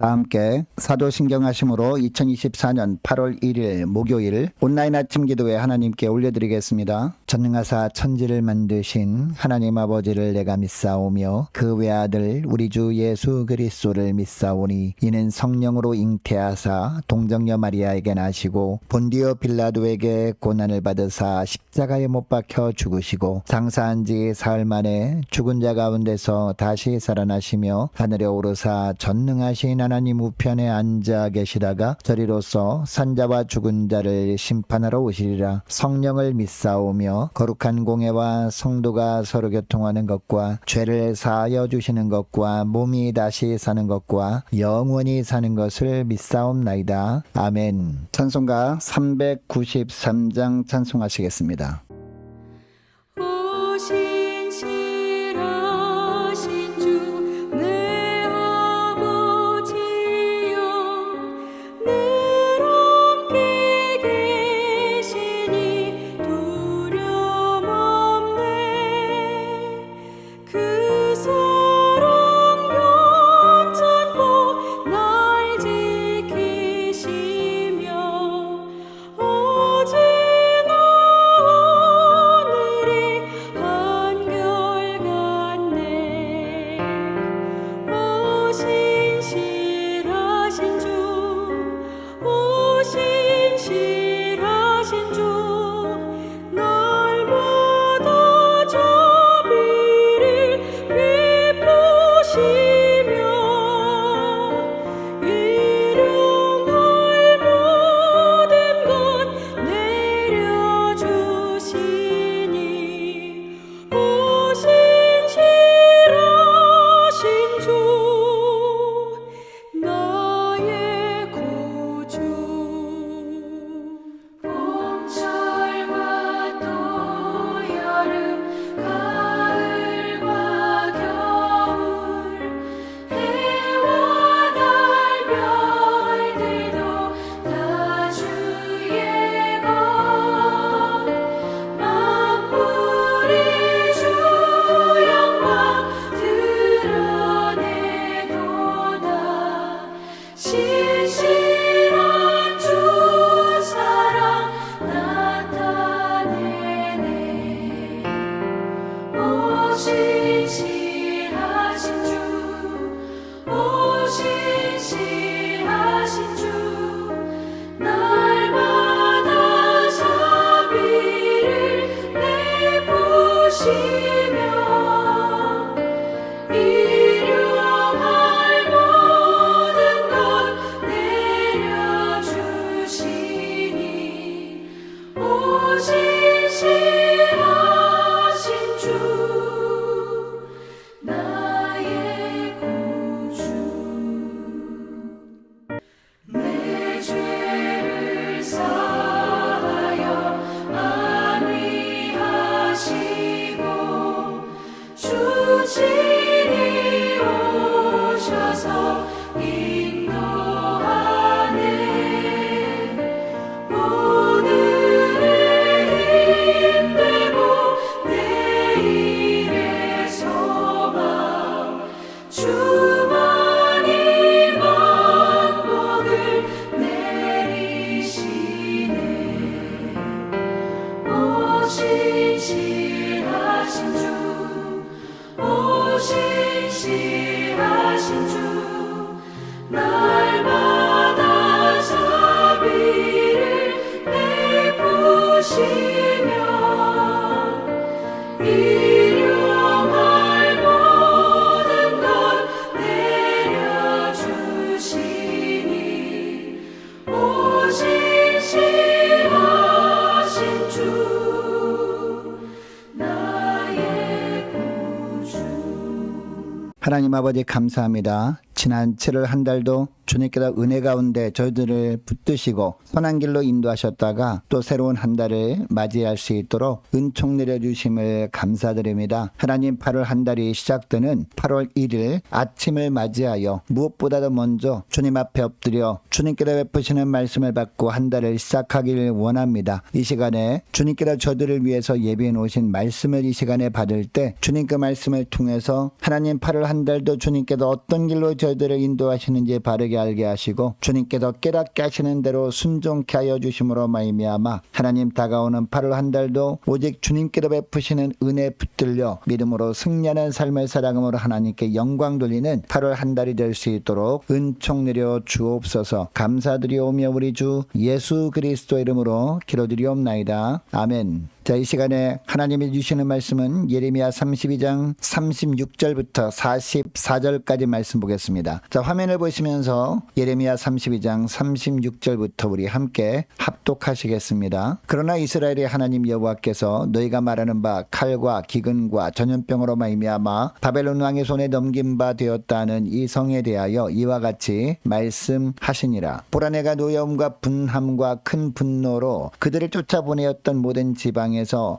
다 함께 사도신경하심으로 2024년 8월 1일 목요일 온라인 아침 기도회 하나님께 올려드리겠습니다. 전능하사 천지를 만드신 하나님 아버지를 내가 믿사오며 그 외아들 우리 주 예수 그리스도를 믿사오니 이는 성령으로 잉태하사 동정녀 마리아에게 나시고 본디오 빌라도에게 고난을 받으사 십자가에 못 박혀 죽으시고 장사한 지 사흘 만에 죽은 자 가운데서 다시 살아나시며 하늘에 오르사 전능하신 하나님 우편에 앉아 계시다가 저리로서 산자와 죽은 자를 심판하러 오시리라. 성령을 믿사오며 거룩한 공예와 성도가 서로 교통하는 것과 죄를 사하여 주시는 것과 몸이 다시 사는 것과 영원히 사는 것을 믿사옵나이다. 아멘. 찬송가 393장 찬송하시겠습니다. 하나님 아버지 감사합니다. 지난 7월 한 달도 주님께서 은혜 가운데 저희들을 붙드시고 선한 길로 인도하셨다가 또 새로운 한 달을 맞이할 수 있도록 은총 내려주심을 감사드립니다. 하나님 8월 한 달이 시작되는 8월 1일 아침을 맞이하여 무엇보다도 먼저 주님 앞에 엎드려 주님께서 베푸시는 말씀을 받고 한 달을 시작하기를 원합니다. 이 시간에 주님께서 저들을 위해서 예비해 놓으신 말씀을 이 시간에 받을 때 주님 그 말씀을 통해서 하나님 8월 한 달도 주님께서 어떤 길로 저희들을 인도하시는지 바르게 알게 하시고 주님께서 깨닫게 하시는 대로 순종케 하여 주심으로 말미암아 하나님 다가오는 8월 한 달도 오직 주님께로 베푸시는 은혜 붙들려 믿음으로 승리하는 삶을 살아감으로 하나님께 영광 돌리는 8월 한 달이 될 수 있도록 은총 내려 주옵소서. 감사드리오며 우리 주 예수 그리스도 이름으로 기도드리옵나이다. 아멘. 자, 이 시간에 하나님이 주시는 말씀은 예레미야 32장 36절부터 44절까지 말씀 보겠습니다. 자, 화면을 보시면서 예레미야 32장 36절부터 우리 함께 합독하시겠습니다. 그러나 이스라엘의 하나님 여호와께서 너희가 말하는 바 칼과 기근과 전염병으로 말미암아 바벨론 왕의 손에 넘긴 바 되었다는 이 성에 대하여 이와 같이 말씀하시니라. 보라 내가 노여움과 분함과 큰 분노로 그들을 쫓아보내었던 모든 지방에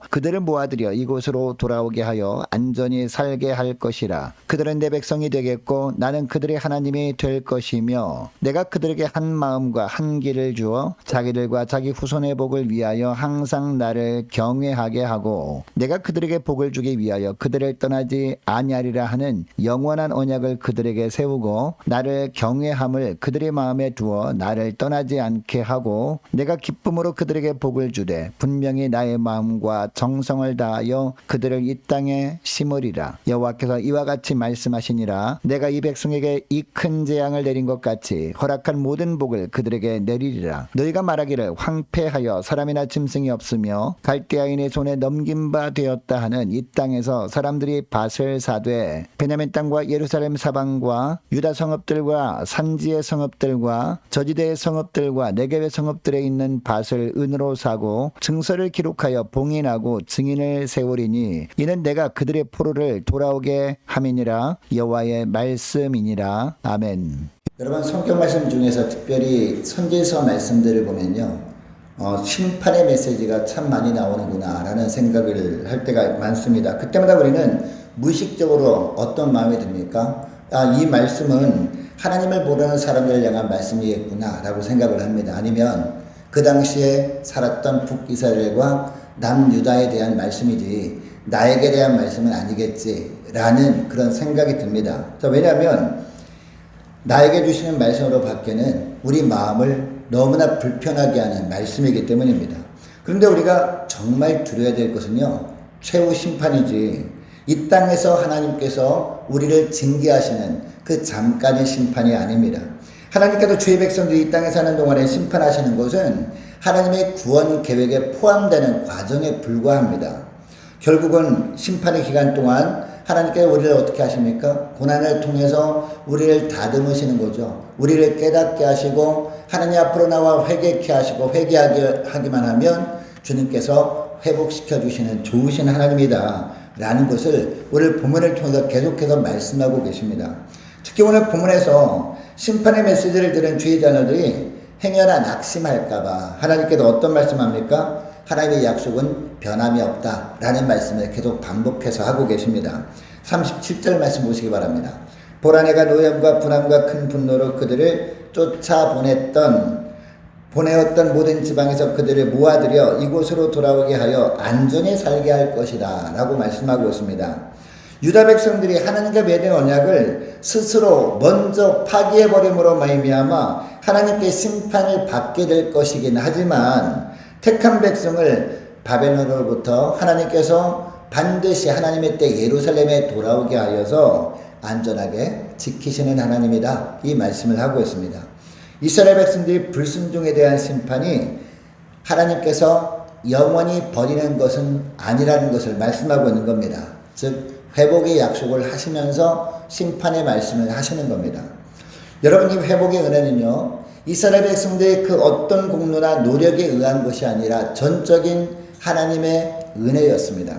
그들을 모아들여 이곳으로 돌아오게 하여 안전히 살게 할 것이라. 그들은 내 백성이 되겠고 나는 그들의 하나님이 될 것이며 내가 그들에게 한 마음과 한 길을 주어 자기들과 자기 후손의 복을 위하여 항상 나를 경외하게 하고 내가 그들에게 복을 주기 위하여 그들을 떠나지 아니하리라 하는 영원한 언약을 그들에게 세우고 나를 경외함을 그들의 마음에 두어 나를 떠나지 않게 하고 내가 기쁨으로 그들에게 복을 주되 분명히 나의 마음과 정성을 다하여 그들을 이 땅에 심으리라. 여호와께서 이와 같이 말씀하시니라. 내가 이 백성에게 이 큰 재앙을 내린 것 같이 허락한 모든 복을 그들에게 내리리라. 너희가 말하기를 황폐하여 사람이나 짐승이 없으며 갈대아인의 손에 넘긴 바 되었다 하는 이 땅에서 사람들이 밭을 사되 베냐민 땅과 예루살렘 사방과 유다 성읍들과 산지의 성읍들과 저지대의 성읍들과 네겝의 성읍들에 있는 밭을 은으로 사고 증서를 기록하여 봉인하고 증인을 세우리니 이는 내가 그들의 포로를 돌아오게 함이니라. 여호와의 말씀이니라. 아멘. 여러분, 성경 말씀 중에서 특별히 선지서 말씀들을 보면요, 심판의 메시지가 참 많이 나오는구나 라는 생각을 할 때가 많습니다. 그때마다 우리는 무의식적으로 어떤 마음이 듭니까? 이 말씀은 하나님을 모르는 사람들을 향한 말씀이겠구나 라고 생각을 합니다. 아니면 그 당시에 살았던 북이스라엘과 남유다에 대한 말씀이지 나에게 대한 말씀은 아니겠지 라는 그런 생각이 듭니다. 왜냐하면 나에게 주시는 말씀으로 밖에는 우리 마음을 너무나 불편하게 하는 말씀이기 때문입니다. 그런데 우리가 정말 두려워야 될 것은요, 최후 심판이지 이 땅에서 하나님께서 우리를 징계하시는 그 잠깐의 심판이 아닙니다. 하나님께서 주의 백성들이 이 땅에 사는 동안에 심판하시는 것은 하나님의 구원 계획에 포함되는 과정에 불과합니다. 결국은 심판의 기간 동안 하나님께서 우리를 어떻게 하십니까? 고난을 통해서 우리를 다듬으시는 거죠. 우리를 깨닫게 하시고 하나님 앞으로 나와 회개케 하시고 회개하기만 하면 주님께서 회복시켜 주시는 좋으신 하나님이다 라는 것을 오늘 본문을 통해서 계속해서 말씀하고 계십니다. 특히 오늘 본문에서 심판의 메시지를 들은 주의 자녀들이 행여나 낙심할까봐 하나님께서 어떤 말씀합니까? 하나님의 약속은 변함이 없다 라는 말씀을 계속 반복해서 하고 계십니다. 37절 말씀 보시기 바랍니다. 보라 내가 노염과 분함과 큰 분노로 그들을 보내었던 모든 지방에서 그들을 모아들여 이곳으로 돌아오게 하여 안전히 살게 할 것이다 라고 말씀하고 있습니다. 유다 백성들이 하나님과 맺은 언약을 스스로 먼저 파기해버림으로 말미암아 하나님께 심판을 받게 될 것이긴 하지만 택한 백성을 바벨론으로부터 하나님께서 반드시 하나님의 때 예루살렘에 돌아오게 하여서 안전하게 지키시는 하나님이다 이 말씀을 하고 있습니다. 이스라엘 백성들이 불순종에 대한 심판이 하나님께서 영원히 버리는 것은 아니라는 것을 말씀하고 있는 겁니다. 즉 회복의 약속을 하시면서 심판의 말씀을 하시는 겁니다. 여러분, 이 회복의 은혜는요, 이스라엘 백성들의 그 어떤 공로나 노력에 의한 것이 아니라 전적인 하나님의 은혜였습니다.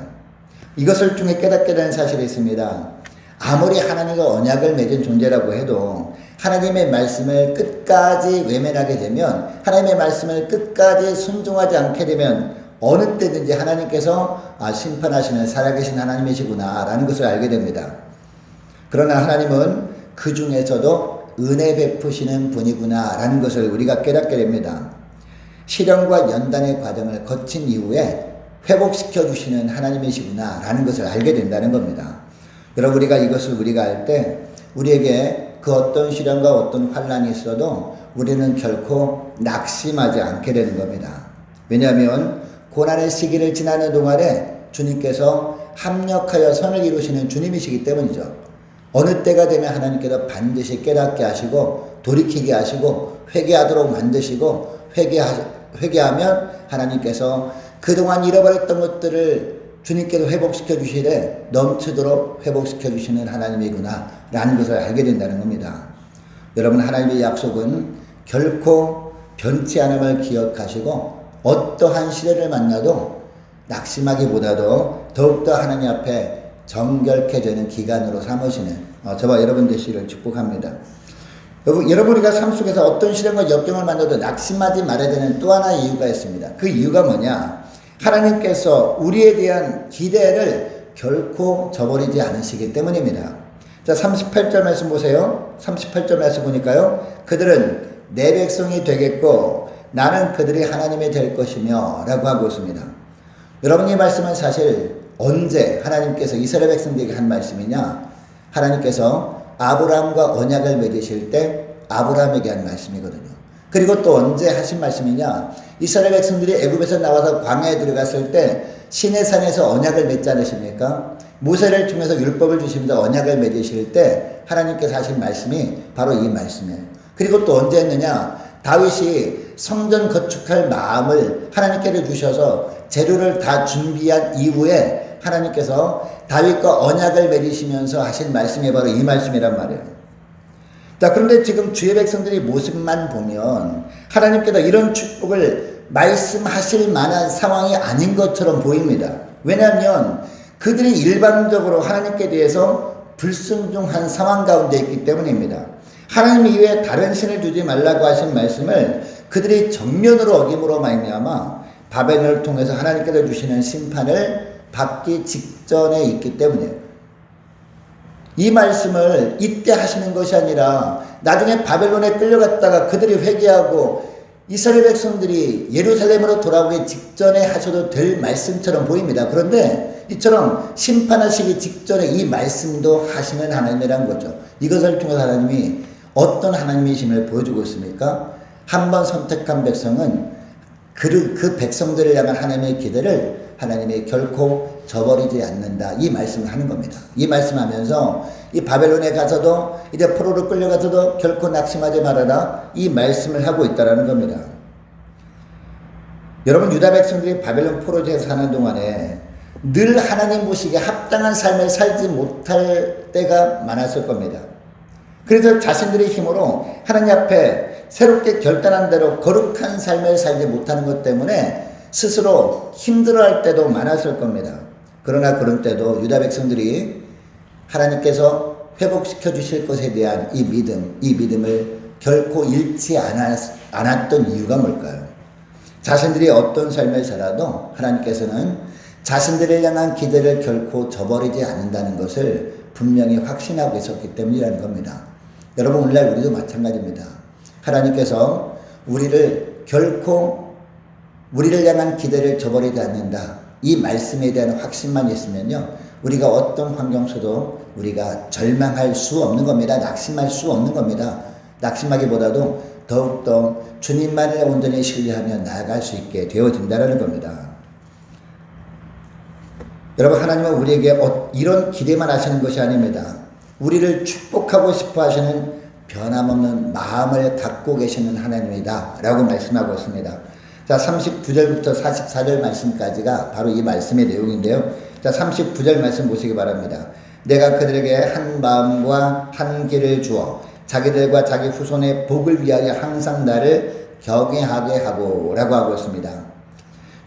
이것을 통해 깨닫게 되는 사실이 있습니다. 아무리 하나님과 언약을 맺은 존재라고 해도 하나님의 말씀을 끝까지 외면하게 되면, 하나님의 말씀을 끝까지 순종하지 않게 되면 어느 때든지 하나님께서 심판하시는 살아계신 하나님이시구나 라는 것을 알게 됩니다. 그러나 하나님은 그 중에서도 은혜 베푸시는 분이구나 라는 것을 우리가 깨닫게 됩니다. 시련과 연단의 과정을 거친 이후에 회복시켜 주시는 하나님이시구나 라는 것을 알게 된다는 겁니다. 여러분, 우리가 알 때 우리에게 그 어떤 시련과 어떤 환난이 있어도 우리는 결코 낙심하지 않게 되는 겁니다. 왜냐하면 고난의 시기를 지나는 동안에 주님께서 합력하여 선을 이루시는 주님이시기 때문이죠. 어느 때가 되면 하나님께서 반드시 깨닫게 하시고 돌이키게 하시고 회개하도록 만드시고 회개하면 하나님께서 그동안 잃어버렸던 것들을 주님께서 회복시켜 주시되 넘치도록 회복시켜 주시는 하나님이구나 라는 것을 알게 된다는 겁니다. 여러분, 하나님의 약속은 결코 변치 않음을 기억하시고 어떠한 시련을 만나도 낙심하기보다도 더욱더 하나님 앞에 정결케 되는 기간으로 삼으시는 저와 여러분 되시기를 축복합니다. 여러분, 우리가 삶 속에서 어떤 시련과 역경을 만나도 낙심하지 말아야 되는 또 하나의 이유가 있습니다. 그 이유가 뭐냐? 하나님께서 우리에 대한 기대를 결코 저버리지 않으시기 때문입니다. 자, 38절 말씀 보세요. 38절 말씀 보니까요. 그들은 내 백성이 되겠고 나는 그들이 하나님이 될 것이며 라고 하고 있습니다. 여러분, 이 말씀은 사실 언제 하나님께서 이스라엘 백성들에게 한 말씀이냐? 하나님께서 아브라함과 언약을 맺으실 때 아브라함에게 한 말씀이거든요. 그리고 또 언제 하신 말씀이냐? 이스라엘 백성들이 애굽에서 나와서 광야에 들어갔을 때 시내산에서 언약을 맺지 않으십니까? 모세를 통해서 율법을 주시면서 언약을 맺으실 때 하나님께서 하신 말씀이 바로 이 말씀이에요. 그리고 또 언제 했느냐? 다윗이 성전 건축할 마음을 하나님께서 주셔서 재료를 다 준비한 이후에 하나님께서 다윗과 언약을 맺으시면서 하신 말씀이 바로 이 말씀이란 말이에요. 자, 그런데 지금 주의 백성들의 모습만 보면 하나님께서 이런 축복을 말씀하실 만한 상황이 아닌 것처럼 보입니다. 왜냐하면 그들이 일반적으로 하나님께 대해서 불순종한 상황 가운데 있기 때문입니다. 하나님 이외에 다른 신을 두지 말라고 하신 말씀을 그들이 정면으로 어김으로 말미암아 바벨론을 통해서 하나님께서 주시는 심판을 받기 직전에 있기 때문이에요. 이 말씀을 이때 하시는 것이 아니라 나중에 바벨론에 끌려갔다가 그들이 회개하고 이스라엘 백성들이 예루살렘으로 돌아오기 직전에 하셔도 될 말씀처럼 보입니다. 그런데 이처럼 심판하시기 직전에 이 말씀도 하시는 하나님이란 거죠. 이것을 통해서 하나님이 어떤 하나님이심을 보여주고 있습니까? 한 번 선택한 백성은 그 백성들을 향한 하나님의 기대를 하나님이 결코 저버리지 않는다. 이 말씀을 하는 겁니다. 이 말씀하면서 이 바벨론에 가서도 이제 포로로 끌려가서도 결코 낙심하지 말아라. 이 말씀을 하고 있다는 겁니다. 여러분, 유다 백성들이 바벨론 포로지에 사는 동안에 늘 하나님 보시기에 합당한 삶을 살지 못할 때가 많았을 겁니다. 그래서 자신들의 힘으로 하나님 앞에 새롭게 결단한 대로 거룩한 삶을 살지 못하는 것 때문에 스스로 힘들어할 때도 많았을 겁니다. 그러나 그런 때도 유다 백성들이 하나님께서 회복시켜 주실 것에 대한 이 믿음을 결코 잃지 않았던 이유가 뭘까요? 자신들이 어떤 삶을 살아도 하나님께서는 자신들을 향한 기대를 결코 저버리지 않는다는 것을 분명히 확신하고 있었기 때문이라는 겁니다. 여러분, 오늘날 우리도 마찬가지입니다. 하나님께서 우리를 결코 우리를 향한 기대를 저버리지 않는다. 이 말씀에 대한 확신만 있으면요, 우리가 어떤 환경 속도 우리가 절망할 수 없는 겁니다. 낙심할 수 없는 겁니다. 낙심하기보다도 더욱더 주님만을 온전히 신뢰하며 나아갈 수 있게 되어진다는 겁니다. 여러분, 하나님은 우리에게 이런 기대만 하시는 것이 아닙니다. 우리를 축복하고 싶어 하시는 변함없는 마음을 갖고 계시는 하나님이다 라고 말씀하고 있습니다. 자, 39절부터 44절 말씀까지가 바로 이 말씀의 내용인데요. 자, 39절 말씀 보시기 바랍니다. 내가 그들에게 한 마음과 한 길을 주어 자기들과 자기 후손의 복을 위하여 항상 나를 경외하게 하고 라고 하고 있습니다.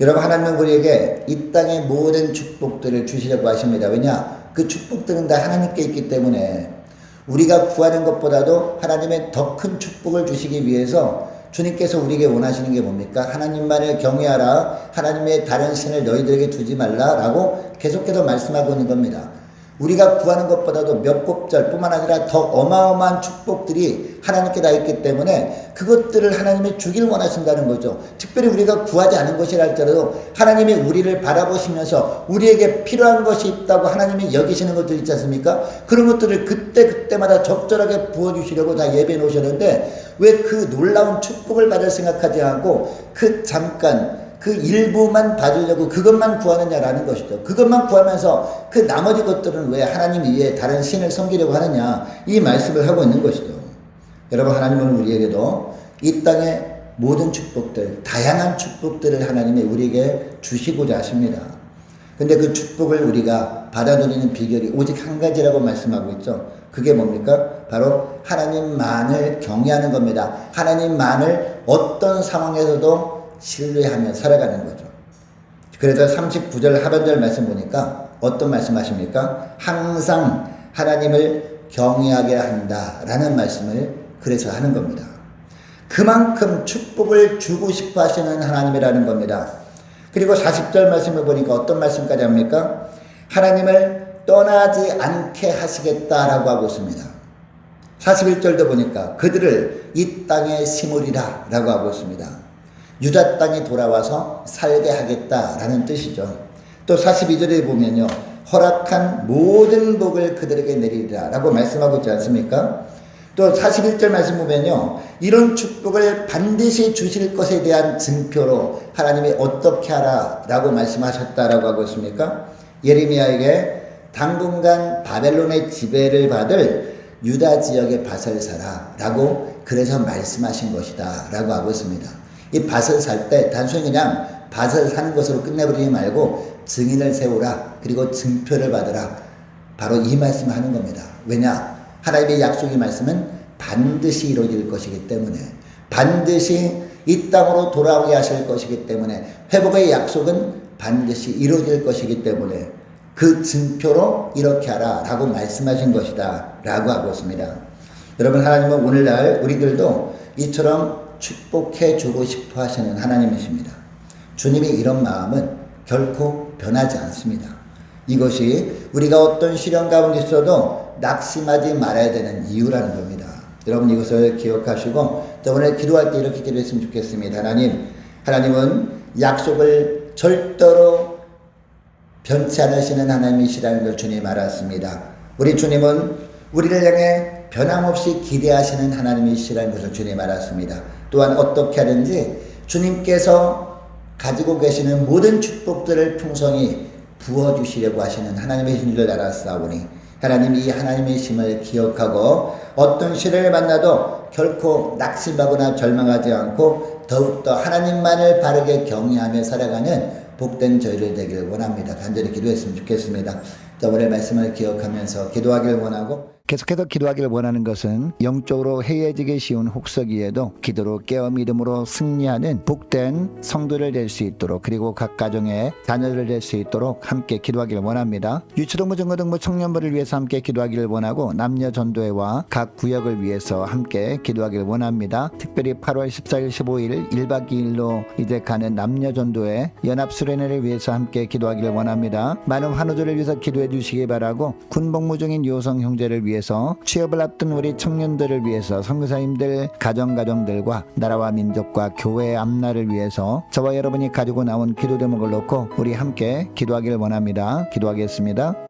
여러분, 하나님은 우리에게 이 땅의 모든 축복들을 주시려고 하십니다. 왜냐? 그 축복들은 다 하나님께 있기 때문에 우리가 구하는 것보다도 하나님의 더 큰 축복을 주시기 위해서 주님께서 우리에게 원하시는 게 뭡니까? 하나님만을 경외하라. 하나님의 다른 신을 너희들에게 두지 말라. 라고 계속해서 말씀하고 있는 겁니다. 우리가 구하는 것보다도 몇 곡절 뿐만 아니라 더 어마어마한 축복들이 하나님께 다 있기 때문에 그것들을 하나님이 주길 원하신다는 거죠. 특별히 우리가 구하지 않은 것이라 할지라도 하나님이 우리를 바라보시면서 우리에게 필요한 것이 있다고 하나님이 여기시는 것들 있지 않습니까? 그런 것들을 그때마다 적절하게 부어주시려고 다 예배해 놓으셨는데 왜 그 놀라운 축복을 받을 생각하지 않고 그 일부만 받으려고 그것만 구하느냐라는 것이죠. 그것만 구하면서 그 나머지 것들은 왜 하나님 위에 다른 신을 섬기려고 하느냐, 이 말씀을 하고 있는 것이죠. 여러분, 하나님은 우리에게도 이 땅의 모든 축복들, 다양한 축복들을 하나님이 우리에게 주시고자 하십니다. 근데 그 축복을 우리가 받아들이는 비결이 오직 한 가지라고 말씀하고 있죠. 그게 뭡니까? 바로 하나님만을 경외하는 겁니다. 하나님만을 어떤 상황에서도 신뢰하며 살아가는 거죠. 그래서 39절 하반절 말씀 보니까 어떤 말씀 하십니까? 항상 하나님을 경외하게 한다라는 말씀을 그래서 하는 겁니다. 그만큼 축복을 주고 싶어 하시는 하나님이라는 겁니다. 그리고 40절 말씀을 보니까 어떤 말씀까지 합니까? 하나님을 떠나지 않게 하시겠다라고 하고 있습니다. 41절도 보니까 그들을 이 땅에 심으리라 라고 하고 있습니다. 유다 땅에 돌아와서 살게 하겠다라는 뜻이죠. 또 42절에 보면요, 허락한 모든 복을 그들에게 내리리라 라고 말씀하고 있지 않습니까? 또 41절 말씀 보면요, 이런 축복을 반드시 주실 것에 대한 증표로 하나님이 어떻게 하라 라고 말씀하셨다라고 하고 있습니까? 예레미야에게 당분간 바벨론의 지배를 받을 유다 지역의 밭을 사라 라고 그래서 말씀하신 것이다 라고 하고 있습니다. 이 밭을 살 때 단순히 그냥 밭을 사는 것으로 끝내버리지 말고 증인을 세우라, 그리고 증표를 받으라, 바로 이 말씀을 하는 겁니다. 왜냐? 하나님의 약속의 말씀은 반드시 이루어질 것이기 때문에, 반드시 이 땅으로 돌아오게 하실 것이기 때문에, 회복의 약속은 반드시 이루어질 것이기 때문에 그 증표로 이렇게 하라 라고 말씀하신 것이다 라고 하고 있습니다. 여러분, 하나님은 오늘날 우리들도 이처럼 축복해 주고 싶어 하시는 하나님이십니다. 주님의 이런 마음은 결코 변하지 않습니다. 이것이 우리가 어떤 시련 가운데 있어도 낙심하지 말아야 되는 이유라는 겁니다. 여러분, 이것을 기억하시고 오늘 기도할 때 이렇게 기도했으면 좋겠습니다. 하나님은 약속을 절대로 변치 않으시는 하나님이시라는 걸 주님 알았습니다. 우리 주님은 우리를 향해 변함없이 기대하시는 하나님이시라는 것을 주님 알았습니다. 또한 어떻게 하든지 주님께서 가지고 계시는 모든 축복들을 풍성히 부어주시려고 하시는 하나님이신 줄 알았사오니, 하나님이 이 하나님의 심을 기억하고 어떤 시련을 만나도 결코 낙심하거나 절망하지 않고 더욱더 하나님만을 바르게 경외하며 살아가는 복된 저희를 되기를 원합니다. 간절히 기도했으면 좋겠습니다. 오늘 말씀을 기억하면서 기도하기를 원하고, 계속해서 기도하기를 원하는 것은 영적으로 해이해지기 쉬운 혹서기에도 기도로 깨어 믿음으로 승리하는 복된 성도를 될 수 있도록, 그리고 각 가정의 자녀를 될 수 있도록 함께 기도하기를 원합니다. 유초등부 중고등부 청년부를 위해서 함께 기도하기를 원하고, 남녀 전도회와 각 구역을 위해서 함께 기도하기를 원합니다. 특별히 8월 14일 15일 1박 2일로 이제 가는 남녀 전도회 연합 수련회를 위해서 함께 기도하기를 원합니다. 많은 환우들을 위해서 기도해 주시기 바라고, 군복무 중인 요성 형제를 위해서, 취업을 앞둔 우리 청년들을 위해서, 선교사님들 가정들과 나라와 민족과 교회의 앞날을 위해서 저와 여러분이 가지고 나온 기도 제목을 놓고 우리 함께 기도하기를 원합니다. 기도하겠습니다.